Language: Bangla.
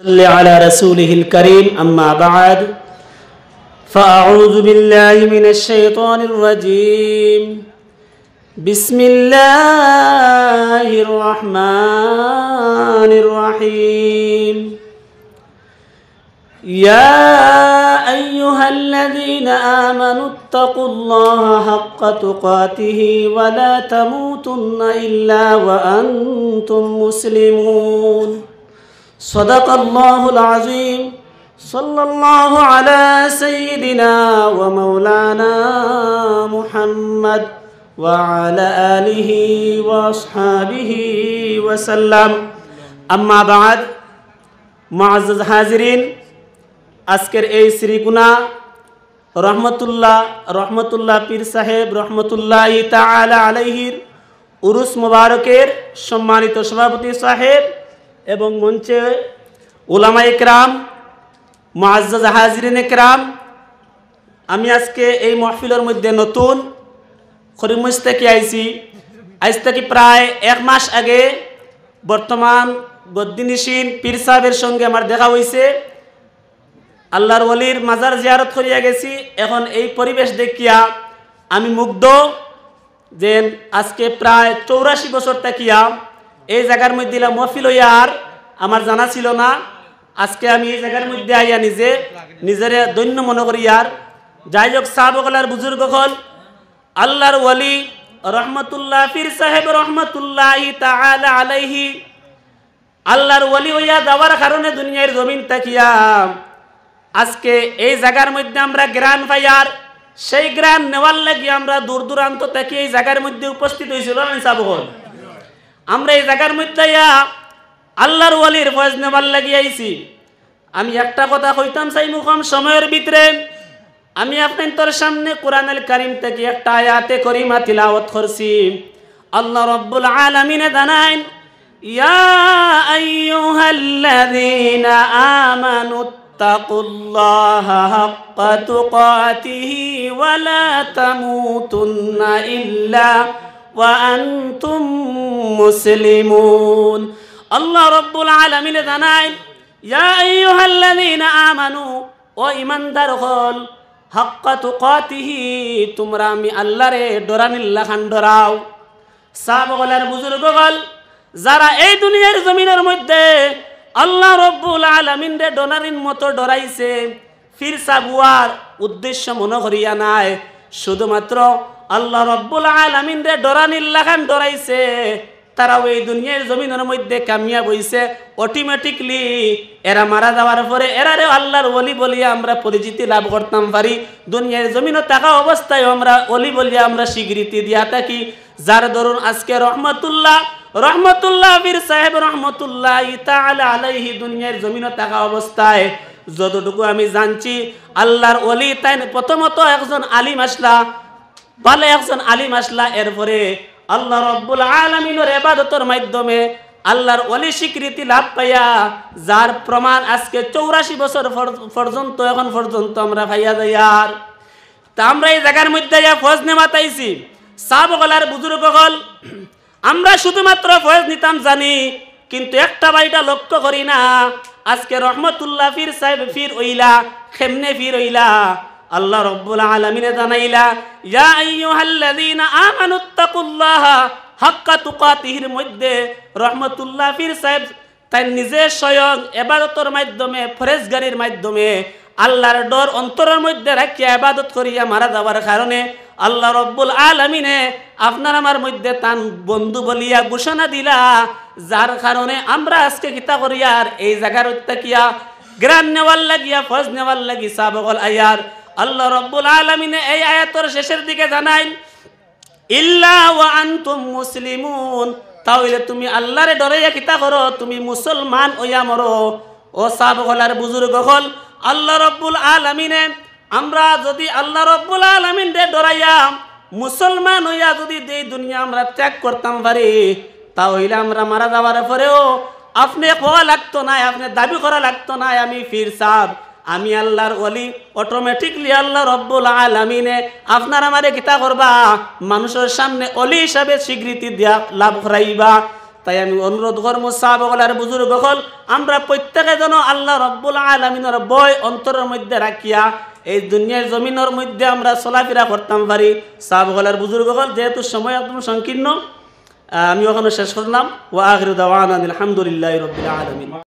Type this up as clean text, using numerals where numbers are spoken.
صل على رسوله الكريم أما بعد فأعوذ بالله من الشيطان الرجيم بسم الله الرحمن الرحيم يا أيها الذين آمنوا اتقوا الله حق تقاته ولا تموتن إلا وأنتم مسلمون صدق الله العظيم صلى الله على سيدنا ومولانا محمد وعلى آله وأصحابه وسلم أما بعد معزز حاضرين আজকের এই শ্রীগুনা রহমতুল্লাহ পীর সাহেব রহমতুল্লাহি তাআলা আলাইহির উরুস মুবারকের সম্মানিত সভাপতি সাহেব এবং মঞ্চে উলামায়ে কেরাম মুআজ্জাজ হাজিরিনে কেরাম, আমি আজকে এই মাহফিলের মধ্যে নতুন করিমগঞ্জ থেকে আইছি। আজ থেকে প্রায় এক মাস আগে বর্তমান গদ্দিনিশিন পীর সাহেবের সঙ্গে আমার দেখা হয়েছে। আল্লাহর ওলির মাজার জিয়ারত করিয়া গেছি। এখন এই পরিবেশ দেখিয়া আমি মুগ্ধ যে আজকে প্রায় 84 বছর থাকিয়া এই জায়গার মধ্যে মহফিল হইয়া আর আমার জানা ছিল না। আজকে আমি এই জায়গার মধ্যে আইয়া নিজের দৈন্য মনে করি। আর যাই হোক, সাহাবাগলার বুজুর্গ হল আল্লাহর ওলি রহমতুল্লাহ পীর সাহেব রহমতুল্লাহি তাআলা আলাইহি আল্লাহর ওলি হইয়া যাওয়ার কারণে দুনিয়ার জমিন তাকিয়া আজকে এই জায়গার মধ্যে আমরা জ্ঞান পাই। আর সেই জ্ঞান নেওয়ার লাগি আমরা দূর দূরান্ত থেকে এই জায়গার মধ্যে উপস্থিত হয়েছিল। আমরা এই জায়গার মধ্যে আল্লাহর ওলির ফয়েজ নেওয়ার লাগি আইছি। আমি একটা কথা কইতাম চাই মুখম সময়ের ভিতরে আমি আপনাদের সামনে কোরআনুল কারীম থেকে একটা আয়াতে করিমা তিলাওয়াত করছি। আল্লাহ রাব্বুল আলামিন জানান, ইয়া আইয়ুহাল্লাযীনা আমানু তাকুল্লাহা হাক্কা তুকাতিহি ওয়া লা তামুতুন্না ইল্লা ওয়া আনতুম মুসলিমুন। আল্লাহ রাব্বুল আলামিন জানায়, ইয়া আইয়ুহাল্লাযীনা আমানু, ও ঈমানদার হল, হাক্কা তুকাতিহি, তোমরা আমি আল্লাহরে ডরানিল্লা খান ডরাও। সাহাবাগণের বুজুর্গ হল যারা এই দুনিয়ার জমিনের মধ্যে আল্লাহ রাব্বুল আলামিন রে ডরানিন মতো ডরাইছে, ফির সাবুয়ার উদ্দেশ্য মনে করিয়া নাই, শুধুমাত্র আল্লাহ রাব্বুল আলামিন রে ডরানিল্লা খান ডরাইছে, তারাও এই দুনিয়ার জমিনের মধ্যে কামিয়াব হইছে। অটোমেটিকলি এরা মারা যাওয়ার পরে এরারে আল্লাহর ওলি বলিয়া আমরা পরিচিতি লাভ করতাম পারি। দুনিয়ার জমিনে থাকা অবস্থায় আমরা ওলি বলিয়া আমরা স্বীকৃতি দিয়া থাকি। যার দরুন আজকে রহমতুল্লাহ পীর সাহেব রহমতুল্লাহি তাআলা আলাইহি দুনিয়ার জমিনে থাকা অবস্থায় যতটুকু আমি জানছি, আল্লাহর ওলি তাই প্রথমত একজন আলিম আসলা, ভালো একজন আলিম আসলা, এরপরে আল্লাহ রাব্বুল আলামিনের ইবাদতের মাধ্যমে আল্লাহর ওলি স্বীকৃতি লাভ পাইয়া, যার প্রমাণ আজকে 84 বছর পর্যন্ত এখন পর্যন্ত আমরা পাইয়া যাই। আর তা আমরা এই জায়গার মধ্যে ফয়েজ নেওয়াত আইছি। সাহাবাগণের বুজুর্গ হল আমরা শুধুমাত্র ফয়েজ নিতাম জানি, কিন্তু একটা বাইটা লক্ষ্য করি না। আজকে রহমতুল্লাহ পীর সাহেব ফির হইলা, কেমনে ফির হইলা? আল্লাহ রাব্বুল আলামিন জানাইলা, ইয়া আইয়ুহাল্লাযীনা আমানুত্তাকুল্লাহা হাক্কা তুকাতিহির মধ্যে রহমতুল্লাহ পীর সাহেব তাই নিজে স্বয়ং ইবাদতের মাধ্যমে, ফরেজগারির মাধ্যমে আল্লাহর ডর অন্তরের মধ্যে রাখিয়া ইবাদত করিয়া মারা যাওয়ার কারণে আল্লাহ রাব্বুল আলামিনে আপনার আমার মধ্যে তান বন্ধু বলিয়া ঘোষণা দিলা, যার কারণে আমরা আজকে কিতা করিয়া আর এই জায়গার উত্তাকিয়া জ্ঞান নেওয়ার লাগিয়া ফজ নেওয়ার লাগি সাহাবাগণ আয়ার। আল্লাহ রাব্বুল আলামিনে এই আয়াতের শেষের দিকে জানাইন, ইল্লা ওয়া আনতুম মুসলিমুন, তাহলে তুমি আল্লাহরে ডরাইয়া কিতা করো? তুমি মুসলমান হইয়া মরো। ও সাহাবাগণের বুজুর্গ হল আল্লাহ রাব্বুল আলামিনে আমরা যদি আল্লাহ রাব্বুল আলামিন রে ডরাইয়া মুসলমান হইয়া যদি এই দুনিয়া আমরা ত্যাগ করতাম পারি, তাহলে আমরা মারা যাওয়ার পরেও আপনি কোয়া লাগতো না, আপনি দাবি করা লাগতো না আমি পীর সাহেব, আমি আল্লাহর ওলি। অটোমেটিকলি আল্লাহ রাব্বুল আলামিনে আপনার আমারে কিতা করবা? মানুষের সামনে ওলি হিসাবে স্বীকৃতি দিয়া লাভ করাইবা। তাই আমি অনুরোধ করব সাহাবাগণ আর বুজুর্গ হল আমরা প্রত্যেকে যেন আল্লাহ রব্বুল আলামিনের ভয় অন্তরের মধ্যে রাখিয়া এই দুনিয়ার জমিনের মধ্যে আমরা চলাফেরা করতাম পারি। সাহাবাগণ আর বুজুর্গ হল যেহেতু সময় একদম সংকীর্ণ, আমি ওখানে শেষ করলাম। ওয়া আখিরু দাওয়ানা আলহামদুলিল্লাহি রাব্বিল আলামিন।